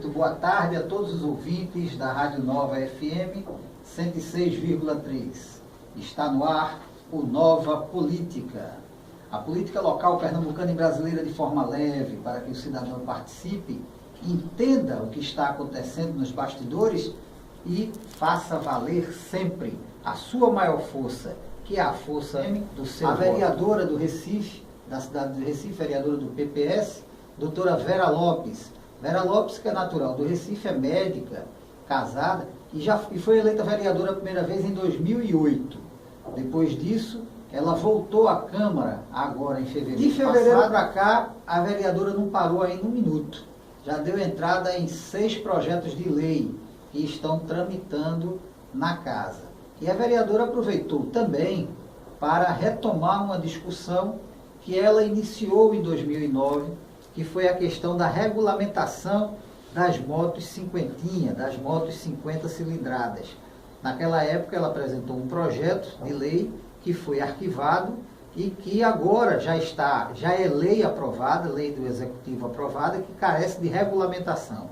Muito boa tarde a todos os ouvintes da Rádio Nova FM 106,3. Está no ar o Nova Política. A política local pernambucana e brasileira de forma leve, para que o cidadão participe, entenda o que está acontecendo nos bastidores e faça valer sempre a sua maior força, que é a força do seu voto. A vereadora do Recife, da cidade do Recife, vereadora do PPS, doutora Vera Lopes. Vera Lopes, que é natural do Recife, é médica, casada, e foi eleita vereadora a primeira vez em 2008. Depois disso, ela voltou à Câmara agora em fevereiro. De fevereiro para cá, a vereadora não parou ainda um minuto. Já deu entrada em 6 projetos de lei que estão tramitando na casa. E a vereadora aproveitou também para retomar uma discussão que ela iniciou em 2009, que foi a questão da regulamentação das motos cinquentinha, das motos 50 cilindradas. Naquela época ela apresentou um projeto de lei que foi arquivado e que agora já é lei aprovada, lei do Executivo aprovada, que carece de regulamentação.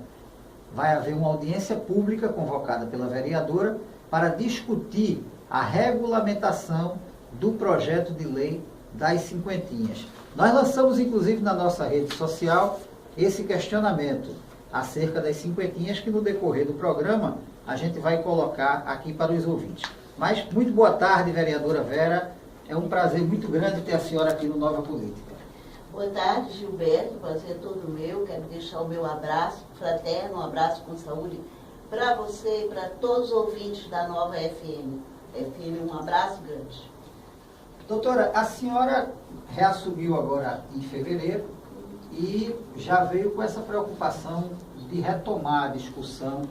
Vai haver uma audiência pública convocada pela vereadora para discutir a regulamentação do projeto de lei das cinquentinhas. Nós lançamos, inclusive, na nossa rede social, esse questionamento acerca das cinquentinhas, que no decorrer do programa a gente vai colocar aqui para os ouvintes. Mas, muito boa tarde, vereadora Vera. É um prazer muito grande ter a senhora aqui no Nova Política. Boa tarde, Gilberto. Prazer é todo meu. Quero deixar o meu abraço fraterno, um abraço com saúde para você e para todos os ouvintes da Nova FM. Um abraço grande. Doutora, a senhora reassumiu agora em fevereiro e já veio com essa preocupação de retomar a discussão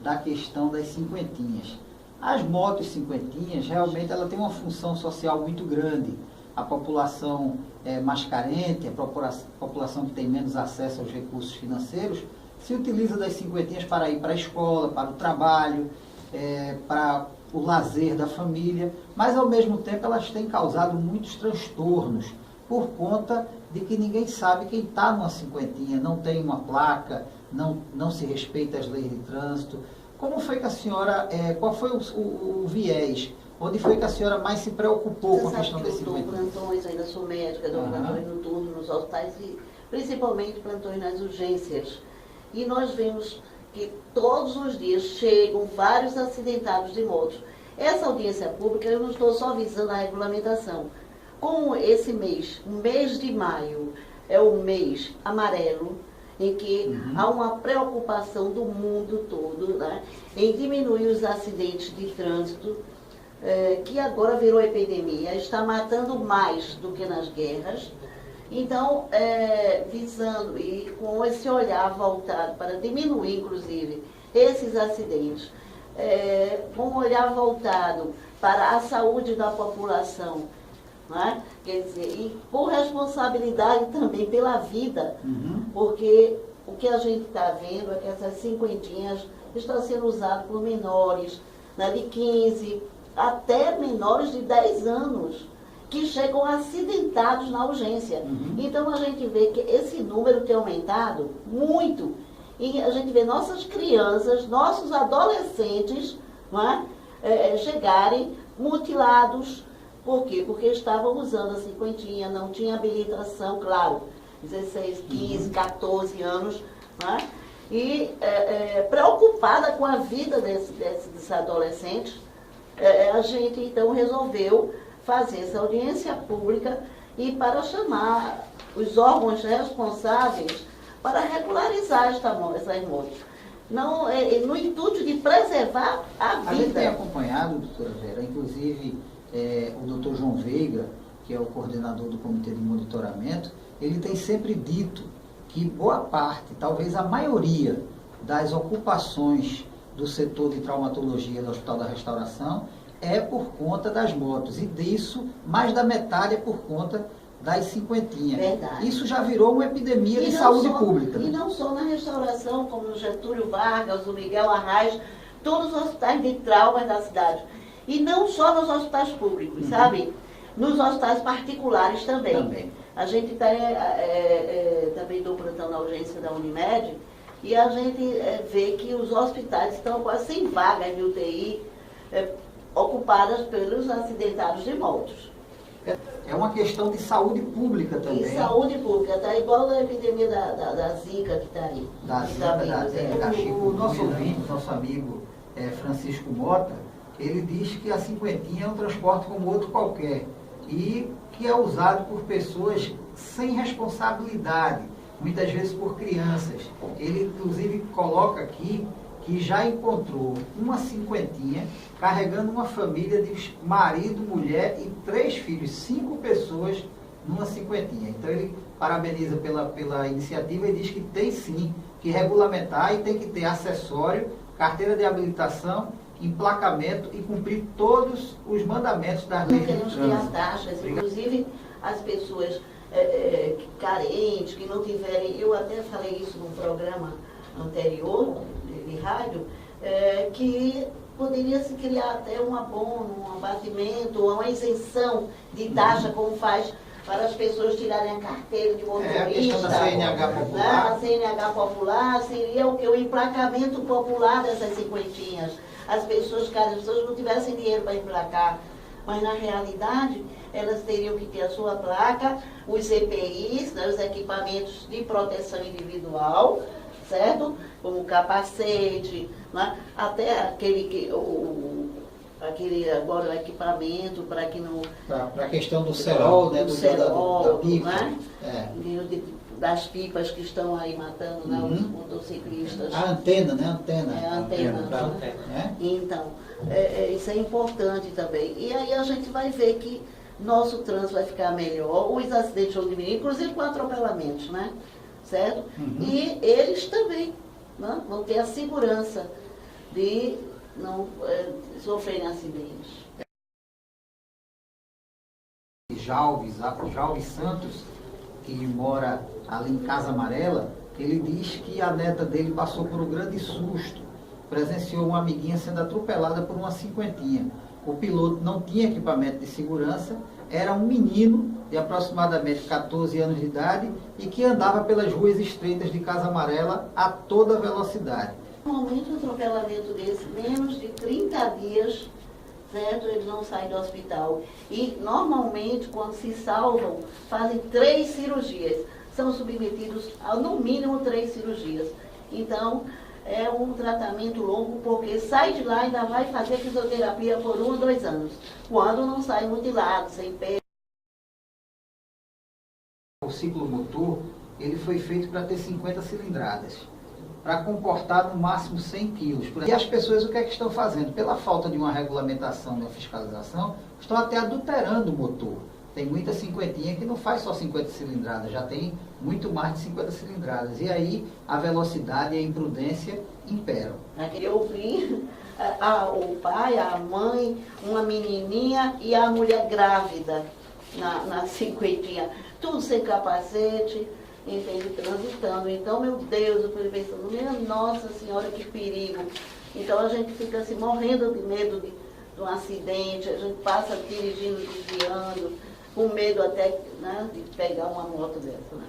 da questão das cinquentinhas. As motos cinquentinhas, realmente, ela tem uma função social muito grande. A população mais carente, a população que tem menos acesso aos recursos financeiros, se utiliza das cinquentinhas para ir para a escola, para o trabalho, para o lazer da família, mas ao mesmo tempo elas têm causado muitos transtornos por conta de que ninguém sabe quem está numa cinquentinha, não tem uma placa, não se respeita as leis de trânsito. Como foi que a senhora, qual foi o viés? Onde foi que a senhora mais se preocupou com a questão das cinquentinhas? Eu dou plantões, ainda sou médica, dou plantões noturnos nos hospitais e principalmente plantões nas urgências. E nós vemos que todos os dias chegam vários acidentados de motos. Essa audiência pública, eu não estou só visando a regulamentação. Como esse mês, o mês de maio, é o mês amarelo, em que há uma preocupação do mundo todo, né, em diminuir os acidentes de trânsito, que agora virou epidemia, está matando mais do que nas guerras. Então, visando e com esse olhar voltado para diminuir, inclusive, esses acidentes, com um olhar voltado para a saúde da população, né? Quer dizer, e por responsabilidade também pela vida, porque o que a gente está vendo é que essas cinquentinhas estão sendo usadas por menores, né, de 15 até menores de 10 anos, que chegam acidentados na urgência. Então a gente vê que esse número tem aumentado muito. E a gente vê nossas crianças, nossos adolescentes, não é, chegarem mutilados. Por quê? Porque estavam usando a cinquentinha, não tinha habilitação, claro, 16, 15, 14 anos, não é? E preocupada com a vida desses adolescentes, a gente então resolveu fazer essa audiência pública e para chamar os órgãos responsáveis para regularizar essas motos. Não, no intuito de preservar a vida. A gente tem acompanhado, doutora Vera, inclusive o doutor João Veiga, que é o coordenador do Comitê de Monitoramento, ele tem sempre dito que boa parte, talvez a maioria das ocupações do setor de traumatologia do Hospital da Restauração é por conta das motos. E disso, mais da metade é por conta das cinquentinhas. Verdade. Isso já virou uma epidemia de saúde pública. E não só na restauração, como no Getúlio Vargas, o Miguel Arraes, todos os hospitais de trauma da cidade. E não só nos hospitais públicos, sabe? Nos hospitais particulares também. A gente também dou plantão na urgência da Unimed, E a gente vê que os hospitais estão quase sem vagas de UTI ocupadas pelos acidentados de motos. É uma questão de saúde pública também. E saúde pública, está igual a epidemia da Zika que está aí. Da Zika, o nosso ouvinte, nosso amigo Francisco Mota, ele diz que a cinquentinha é um transporte como outro qualquer e que é usado por pessoas sem responsabilidade, muitas vezes por crianças. Ele, inclusive, coloca aqui que já encontrou uma cinquentinha carregando uma família de marido, mulher e 3 filhos, 5 pessoas numa cinquentinha. Então ele parabeniza pela iniciativa e diz que tem sim que regulamentar e tem que ter acessório, carteira de habilitação, emplacamento e cumprir todos os mandamentos das leis de trânsito. Temos que criar taxas, inclusive as pessoas carentes, que não tiverem, eu até falei isso num programa anterior de rádio, que poderia se criar até um abono, um abatimento, uma isenção de taxa, como faz para as pessoas tirarem a carteira de motorista. A questão da CNH popular. A CNH popular seria o que? O emplacamento popular dessas cinquentinhas. As pessoas não tivessem dinheiro para emplacar, mas na realidade elas teriam que ter a sua placa, os EPIs, né, os equipamentos de proteção individual, certo? Como capacete, né? Até aquele agora o equipamento para que não... Para a questão do cerol, né? Do cerol, da pipa, né? Das pipas que estão aí matando, né, os motociclistas. A antena, né? A antena. Né? Então, isso é importante também. E aí a gente vai ver que nosso trânsito vai ficar melhor, os acidentes vão diminuir, inclusive com atropelamentos, né? Certo? E eles também, né, vão ter a segurança de não sofrerem acidentes. Jalves Santos, que mora ali em Casa Amarela, ele diz que a neta dele passou por um grande susto, presenciou uma amiguinha sendo atropelada por uma cinquentinha. O piloto não tinha equipamento de segurança, era um menino de aproximadamente 14 anos de idade e que andava pelas ruas estreitas de Casa Amarela a toda velocidade. Normalmente um atropelamento desse, menos de 30 dias, certo? Eles não saem do hospital. E normalmente, quando se salvam, fazem 3 cirurgias. São submetidos a no mínimo 3 cirurgias. Então, é um tratamento longo, porque sai de lá e ainda vai fazer fisioterapia por 1 ou 2 anos. Quando não sai mutilado, sem pé. O ciclomotor, ele foi feito para ter 50 cilindradas, para comportar no máximo 100 quilos. E as pessoas o que é que estão fazendo? Pela falta de uma regulamentação, de uma fiscalização, estão até adulterando o motor. Tem muita cinquentinha que não faz só 50 cilindradas, já tem muito mais de 50 cilindradas. E aí a velocidade e a imprudência imperam. Eu vi o pai, a mãe, uma menininha e a mulher grávida na cinquentinha, tudo sem capacete, entende, transitando. Então, meu Deus, eu fui pensando, minha Nossa Senhora, que perigo. Então a gente fica assim, morrendo de medo de um acidente, a gente passa dirigindo, desviando, com medo até, né, de pegar uma moto dessa. Né?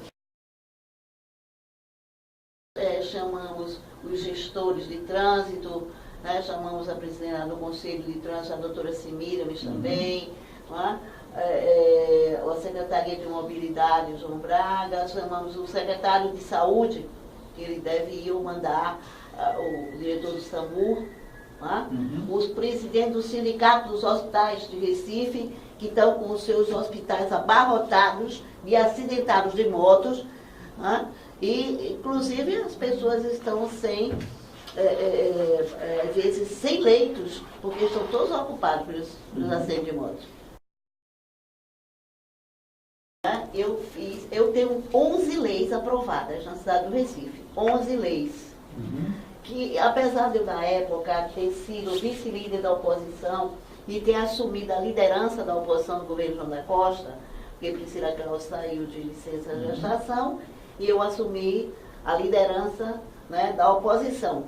Chamamos os gestores de trânsito, né, chamamos a presidenta do Conselho de Trânsito, a doutora Semiramis também, né? A Secretaria de Mobilidade, João Braga, chamamos o secretário de Saúde, que ele deve ir mandar o diretor do SAMUR, né? Os presidentes do Sindicato dos Hospitais de Recife, que estão com os seus hospitais abarrotados de acidentados de motos, né? E, inclusive, as pessoas estão sem, às vezes, sem leitos, porque estão todos ocupados pelos acidentes de motos. Eu tenho 11 leis aprovadas na cidade do Recife, 11 leis, que apesar de eu, na época, ter sido vice-líder da oposição e ter assumido a liderança da oposição do governo João da Costa, porque Priscila Carol saiu de licença de gestação, e eu assumi a liderança, né, da oposição.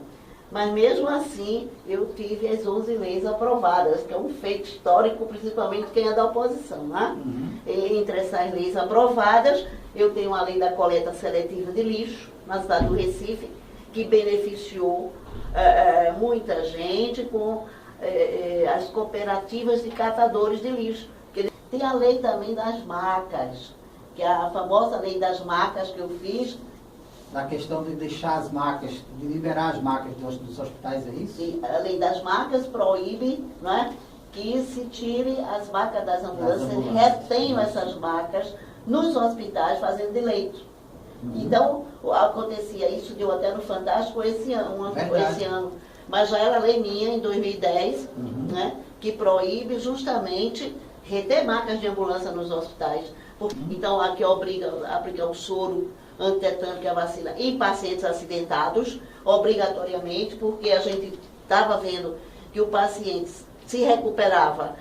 Mas mesmo assim, eu tive as 11 leis aprovadas, que é um feito histórico, principalmente quem é da oposição, né? E entre essas leis aprovadas, eu tenho a lei da coleta seletiva de lixo, na cidade do Recife, que beneficiou muita gente com as cooperativas de catadores de lixo. Tem a lei também das macas, que é a famosa lei das macas que eu fiz. Da questão de deixar as macas, de liberar as macas dos hospitais, é isso? Sim, a lei das macas proíbe, não é, que se tire as macas das ambulâncias, retenham essas macas nos hospitais fazendo de leito. Então, acontecia isso, deu até no Fantástico esse ano, mas já era lei minha em 2010, né, que proíbe justamente reter macas de ambulância nos hospitais. Então, aqui obriga a aplicar o soro antitetânico e a vacina em pacientes acidentados, obrigatoriamente, porque a gente estava vendo que o paciente se recuperava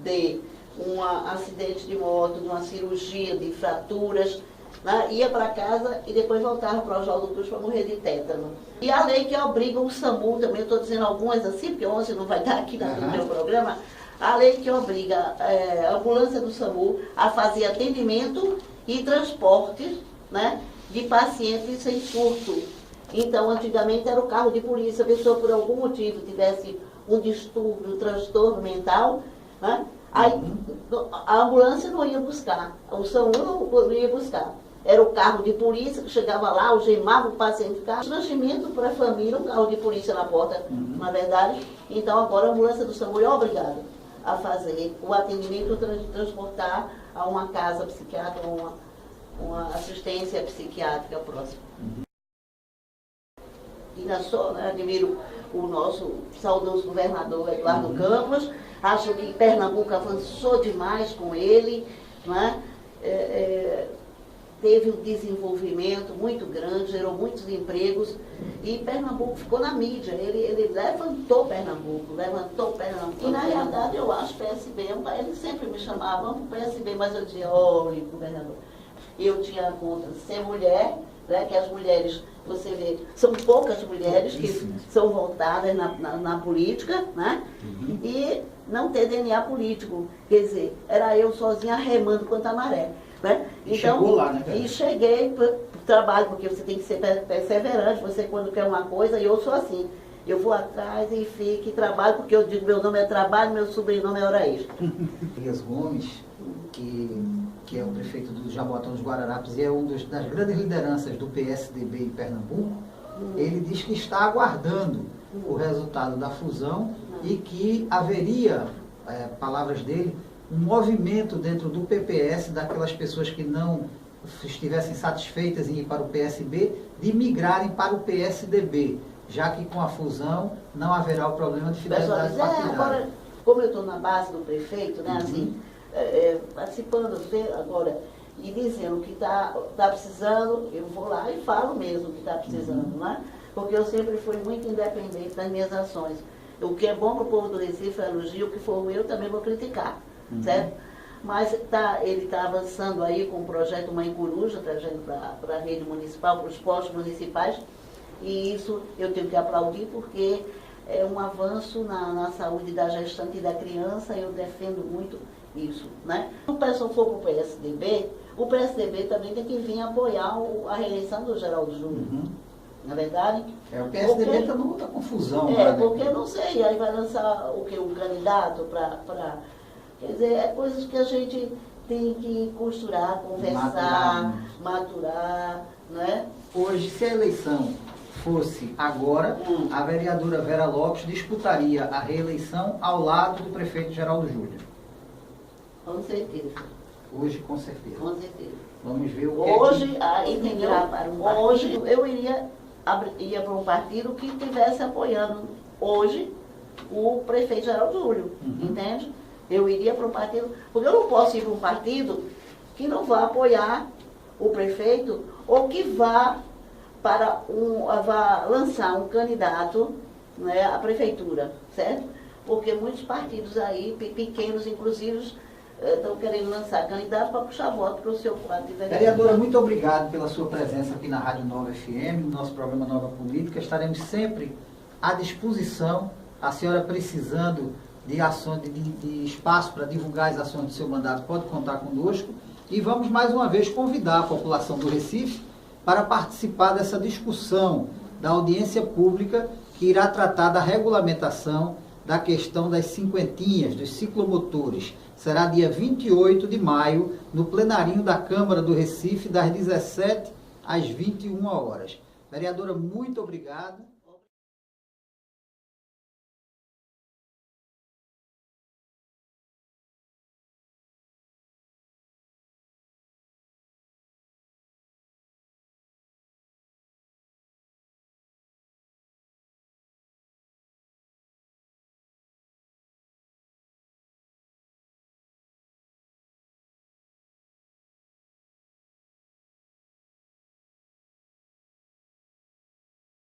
de um acidente de moto, de uma cirurgia, de fraturas, né, ia para casa e depois voltava para o Oswaldo Cruz para morrer de tétano. E a lei que obriga o SAMU, também estou dizendo algumas assim, porque 11 não vai dar aqui no meu programa, a lei que obriga a ambulância do SAMU a fazer atendimento e transporte, né, de pacientes sem surto. Então, antigamente era o carro de polícia, a pessoa por algum motivo tivesse um distúrbio, um transtorno mental, né, aí a ambulância não ia buscar, o SAMU não ia buscar. Era o carro de polícia que chegava lá, algemava o paciente, constrangimento para a família, um carro de polícia na porta, na verdade. Então agora a ambulância do SAMU é obrigada a fazer o atendimento, transportar a uma casa psiquiátrica, uma assistência psiquiátrica próxima. E né, admiro o nosso saudoso governador Eduardo Campos, acho que Pernambuco avançou demais com ele, não é? Teve um desenvolvimento muito grande, gerou muitos empregos e Pernambuco ficou na mídia, ele levantou Pernambuco. E na realidade eu acho que o PSB, eles sempre me chamavam para o PSB, mas eu dizia, olha, governador, eu tinha conta ser mulher, né, que as mulheres, você vê, são poucas mulheres que são voltadas na política, né, e não ter DNA político, quer dizer, era eu sozinha remando contra a maré. Né? E então, chegou lá, né? E cheguei para o trabalho, porque você tem que ser perseverante, você quando quer uma coisa, e eu sou assim, eu vou atrás e fico e trabalho, porque eu digo, meu nome é trabalho, meu sobrenome é hora extra. Elias Gomes, que é o prefeito do Jaboatão dos Guararapes e é uma das grandes lideranças do PSDB em Pernambuco, ele diz que está aguardando o resultado da fusão e que haveria, palavras dele, um movimento dentro do PPS, daquelas pessoas que não estivessem satisfeitas em ir para o PSB, de migrarem para o PSDB, já que com a fusão não haverá o problema de fidelidade partidária. Agora, como eu estou na base do prefeito, né, assim, participando agora e dizendo que está precisando, eu vou lá e falo mesmo que está precisando, né? Porque eu sempre fui muito independente das minhas ações. O que é bom para o povo do Recife é elogio, o que for eu também vou criticar. Certo? Mas ele está avançando aí com o projeto Mãe Coruja, trazendo para a rede municipal, para os postos municipais, e isso eu tenho que aplaudir porque é um avanço na saúde da gestante e da criança, eu defendo muito isso. Né? Se o pessoal for para o PSDB também tem que vir apoiar a reeleição do Geraldo Júnior. Na verdade? O PSDB está numa confusão. Porque não sei, aí vai lançar o quê? Um candidato para quer dizer, coisas que a gente tem que costurar, conversar, maturar, né? Hoje, se a eleição fosse agora, a vereadora Vera Lopes disputaria a reeleição ao lado do prefeito Geraldo Júnior. Com certeza. Hoje, com certeza. Com certeza. Vamos ver o que hoje, hoje eu ia para um partido que estivesse apoiando hoje o prefeito Geraldo Júnior, entende? Eu iria para um partido, porque eu não posso ir para um partido que não vá apoiar o prefeito ou que vá vá lançar um candidato, né, à prefeitura, certo? Porque muitos partidos aí, pequenos inclusive, estão querendo lançar candidato para puxar voto para o seu quadro de vereador. Vereadora, muito obrigado pela sua presença aqui na Rádio Nova FM, no nosso programa Nova Política. Estaremos sempre à disposição, a senhora precisando de ações, de espaço para divulgar as ações do seu mandato, pode contar conosco. E vamos mais uma vez convidar a população do Recife para participar dessa discussão da audiência pública que irá tratar da regulamentação da questão das cinquentinhas, dos ciclomotores. Será dia 28 de maio, no plenarinho da Câmara do Recife, das 17 às 21 horas. Vereadora, muito obrigado.